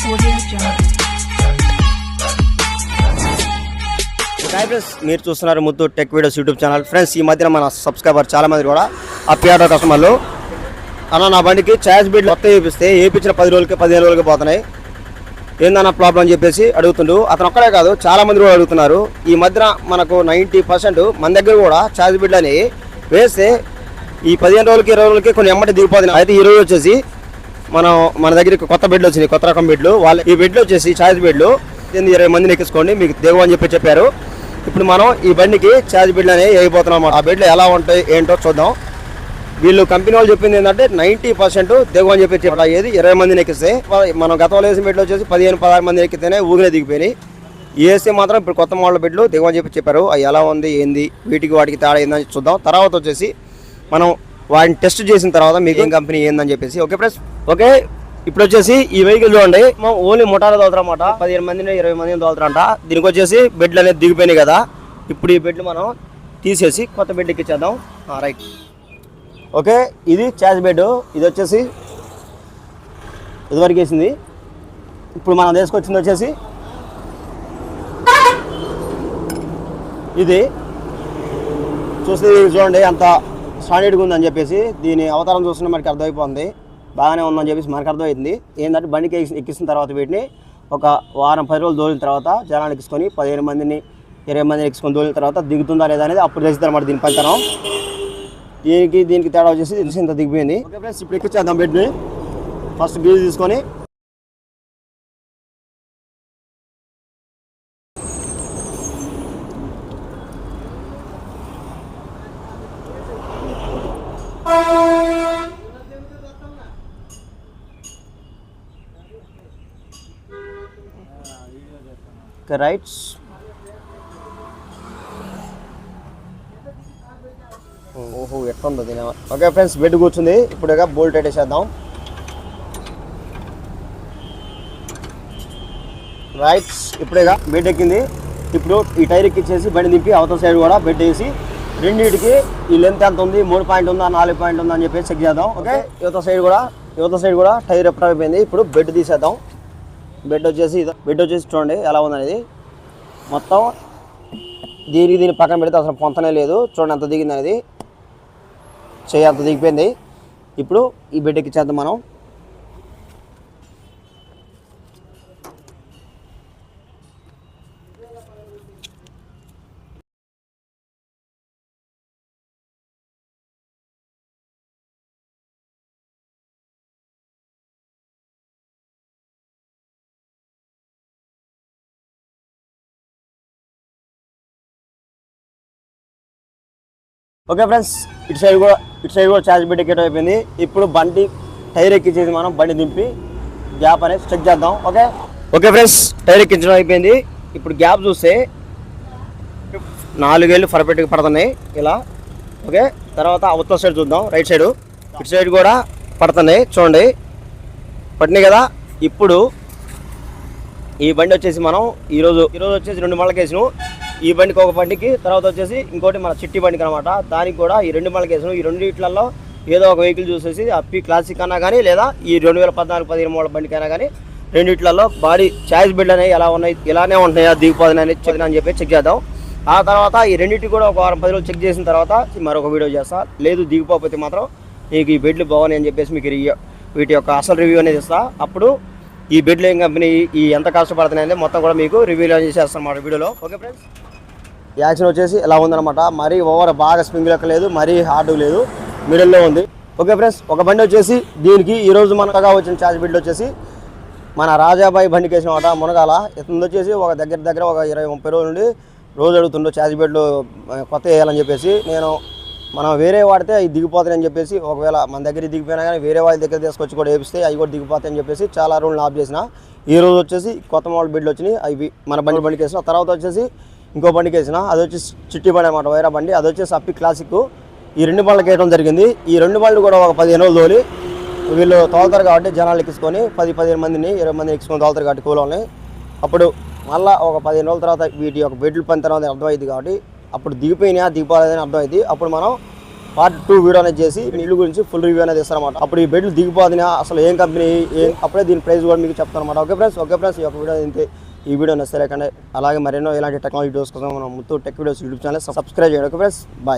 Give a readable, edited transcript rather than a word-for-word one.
Hi friends, మీరు చూస్తున్నారు ముద్దు tech videos YouTube channel. Friends, ఈ మధ్యన మన సబ్స్క్రైబర్ చాలా మంది కూడా హ్యాపీ ఆటో కస్టమర్లు అన్న నా బండికి ఛార్జ్ బిల్ మొత్తం వేయించిన 10 రోజులకి 15 రోజులకి పోతున్నాయి, ఏందన్న ప్రాబ్లం అని చెప్పేసి అడుగుతుండు. అతను ఒక్కడే కాదు, చాలా మంది కూడా అడుగుతున్నారు. ఈ మధ్యన మనకు 90% మన దగ్గర కూడా ఛార్జ్ బిల్ అని వేస్తే ఈ 15 రోజులకి 20 రోజులకి కొన్ని ఎమ్మటి దిగిపోతున్నాయి. అయితే ఈ రోజు వచ్చేసి మన దగ్గరికి కొత్త బెడ్లు వచ్చినాయి, కొత్త రకం బెడ్లు. వాళ్ళు ఈ బెడ్లు వచ్చేసి ఛార్జ్ బెడ్లు 20 మందిని ఎక్కించుకోండి మీకు దిగు అని చెప్పారు. ఇప్పుడు మనం ఈ బండికి ఛార్జ్ బిడ్లు అనేవి వేయిపోతున్నాం. ఆ బెడ్లు ఎలా ఉంటాయి ఏంటో చూద్దాం. వీళ్ళు కంపెనీ వాళ్ళు చెప్పింది ఏంటంటే 90% దిగు అని చెప్పారు. ఏది 20 మందిని ఎక్కిస్తే, మనం గతంలో వేసిన బెడ్లు వచ్చేసి 15-16 మందిని ఎక్కితేనే ఊగినే దిగిపోయినాయి. వేస్తే మాత్రం ఇప్పుడు కొత్త మోడల్ బెడ్లు దిగు అని చెప్పారు. అవి ఎలా ఉంది ఏంది, వాటికి తేడా ఏందని చూద్దాం. తర్వాత వచ్చేసి మనం వాటిని టెస్ట్ చేసిన తర్వాత మీకు ఏం కంపెనీ ఏందని చెప్పేసి. Okay friends, okay. ఇప్పుడు వచ్చేసి ఈ వెహికల్ చూడండి, ఓన్లీ మోటార్ తోలుతారన్నమాట. 15 మందిని 20 మందిని తోలుతారంట. దీనికి వచ్చేసి బెడ్లు అనేది దిగిపోయినాయి కదా. ఇప్పుడు ఈ బెడ్లు మనం తీసేసి కొత్త బెడ్ ఎక్కించేద్దాం. Right, okay. ఇది ఛార్జ్ బెడ్. ఇది వచ్చేసి ఇదివరకు వేసింది. ఇప్పుడు మనం తీసుకొచ్చింది వచ్చేసి ఇది. చూస్తే చూడండి అంత స్టాండర్డ్గా ఉందని చెప్పేసి. దీని అవతారం చూస్తున్న మనకి అర్థమైపోతుంది, బాగానే ఉందని చెప్పేసి మనకు అర్థమైంది. ఏంటంటే బండికి ఎక్కించిన తర్వాత వీటిని ఒక వారం 10 రోజులు దోలిన తర్వాత జనాలు ఎక్కించుకొని 15 మందిని 20 మందిని ఎక్కించుకొని దోలిన తర్వాత దిగుతుందా లేదా అనేది అప్పుడు తెలుస్తుంది అన్నమాట దీని పనితనం. దీనికి తేడా వచ్చేసి ఇంత దిగిపోయింది. ఓకే ఫ్రెండ్స్, ఇప్పుడు ఎక్కించేద్దాం బెడ్ని. ఫస్ట్ గ్రీజ్ తీసుకొని రైట్స్. ఓహో ఎట్లుందో దీని. ఓకే ఫ్రెండ్స్, బెడ్ కూర్చుంది. ఇప్పుడు ఇక బోల్ట్ వేసేద్దాం. రైట్స్, ఇప్పుడేగా బెడ్ ఎక్కింది. ఇప్పుడు ఈ టైర్ ఎక్కిచ్చేసి బండి దింపి అవతల సైడ్ కూడా బెడ్ వేసి రెండింటికి ఈ లెంత్ ఎంత ఉంది, 3 పాయింట్ ఉందా 4 పాయింట్ ఉందా అని చెప్పేసి చెక్ చేద్దాం. ఓకే, యువత సైడ్ కూడా టైర్ ఎప్పుడు అయిపోయింది. ఇప్పుడు బెడ్ తీసేద్దాం. బెడ్ వచ్చేసి చూడండి ఎలా ఉందనేది. మొత్తం దీని పక్కన పెడితే అసలు పొంతనే లేదు. చూడండి అంత దిగింది అనేది, చెయ్యి అంత దిగిపోయింది. ఇప్పుడు ఈ బెడ్ ఎక్కించేద్దాం మనం. ఓకే ఫ్రెండ్స్, ఇటు సైడ్ కూడా ఛార్జ్ బెడ్ ఎక్కేట్ అయిపోయింది. ఇప్పుడు బండి టైర్ ఎక్కించేది మనం బండి దింపి గ్యాప్ అనేది చెక్ చేద్దాం. ఓకే ఫ్రెండ్స్, టైర్ ఎక్కించడం అయిపోయింది. ఇప్పుడు గ్యాప్ చూస్తే 4 వేలు పర్ఫెక్ట్గా పడుతున్నాయి ఇలా. ఓకే, తర్వాత అవతల సైడ్ చూద్దాం. రైట్ సైడ్, ఇటు సైడ్ కూడా పడుతున్నాయి చూడండి, పడినాయి కదా. ఇప్పుడు ఈ బండి వచ్చేసి మనం ఈరోజు వచ్చేసి 2 మళ్ళకి వేసినాం. ఈ బండికి ఒక బండికి, తర్వాత వచ్చేసి ఇంకోటి మన చిట్టి బండికి అనమాట. దానికి కూడా ఈ 2 మళ్ళకి వేసినాం. ఈ రెండిట్లలో ఏదో ఒక వెహికల్ చూసేసి అప్పి క్లాసిక్ అన్నా కానీ, లేదా ఈ 2014-15 మోడల్ బండికైనా కానీ రెండిట్లలో బాడీ ఛార్జ్ బిల్డ్ అనేవి ఎలా ఉన్నాయి, ఇలానే ఉంటున్నాయా దిగిపోతున్నాయని అని చెప్పి చెక్ చేద్దాం. ఆ తర్వాత ఈ రెండింటికి కూడా ఒక వారం 10 రోజులు చెక్ చేసిన తర్వాత మరొక వీడియో చేస్తా. లేదు దిగిపోతే మాత్రం మీకు ఈ బెడ్లు బాగున్నాయి అని చెప్పేసి మీకు వీటి యొక్క అసలు రివ్యూ అనేది ఇస్తా. అప్పుడు ఈ బెడ్లు ఏం కంపెనీ, ఈ ఎంత కష్టపడుతున్నాయి మొత్తం కూడా మీకు రివ్యూలో చేసేస్తాను అన్నమాట వీడియోలో. ఓకే ఫ్రెండ్స్, యాక్షన్ వచ్చేసి ఎలా ఉందన్నమాట. మరీ ఓవర్ బాగా స్ప్రింగ్ లెక్కలేదు, మరీ హార్డ్ లేదు, మిడిల్లో ఉంది. ఓకే ఫ్రెండ్స్, ఒక బండి వచ్చేసి దీనికి ఈరోజు మనగా వచ్చిన ఛార్జ్ బిల్డ్ వచ్చేసి మన రాజాబాయి బండికి వేసిన మాట మునగాల. ఇతను వచ్చేసి ఒక దగ్గర ఒక 20-30 రోజుల నుండి రోజు అడుగుతుండో ఛార్జ్ బిల్డ్ కొత్త వేయాలని చెప్పేసి. మనం వేరే వాడితే అవి దిగిపోతాయని చెప్పేసి, ఒకవేళ మన దగ్గర దిగిపోయినా కానీ వేరే వాళ్ళ దగ్గర తీసుకొచ్చి కూడా వేపిస్తే అవి కూడా దిగిపోతాయని చెప్పేసి చాలా రోజులు ఆఫ్ చేసిన. ఈ రోజు వచ్చేసి కొత్త మోడల్ బిడ్లు వచ్చినాయి, అవి మన బండికి వేసిన. తర్వాత వచ్చేసి ఇంకో బండికి వేసిన, అది వచ్చి చిట్టి బండి అనమాట, వైరా బండి. అది వచ్చేసి అప్పి క్లాసిక్. ఈ 2 బండ్లకి వేయడం జరిగింది. ఈ 2 బండ్లు కూడా ఒక 15 రోజులు తోలి వీళ్ళు తోలుతారు కాబట్టి జనాలు ఎక్కించుకొని 10-15 మందిని 20 మందిని ఎక్కించుకొని తోలుతారు కాబట్టి కూలోని. అప్పుడు మళ్ళీ ఒక 15 రోజుల తర్వాత వీటి యొక్క బెడ్లు పని తర్వాత అర్థమైంది కాబట్టి అప్పుడు దిగిపోయినా దిగిపోలేదని అర్థమైంది. అప్పుడు మనం పార్ట్ 2 వీడియో అనేది చేసి మీ ఇల్లు గురించి ఫుల్ రివ్యూ అనేది ఇస్తారన్నమాట. అప్పుడు ఈ బెడ్లు దిగిపోతున్నాయా, అసలు ఏం కంపెనీ, అప్పుడే దీని ప్రైస్ కూడా మీకు చెప్తాను అనమాట. ఓకే ఫ్రెండ్స్ ఈ యొక్క వీడియో అయితే ఈ వీడియో నచ్చలేకండి. అలాగే మరెన్నో ఇలాంటి టెక్నాలజీ వీడియోస్ కోసం మనం Muthoot tech videos YouTube channel subscribe చేయండి. Okay friends, bye.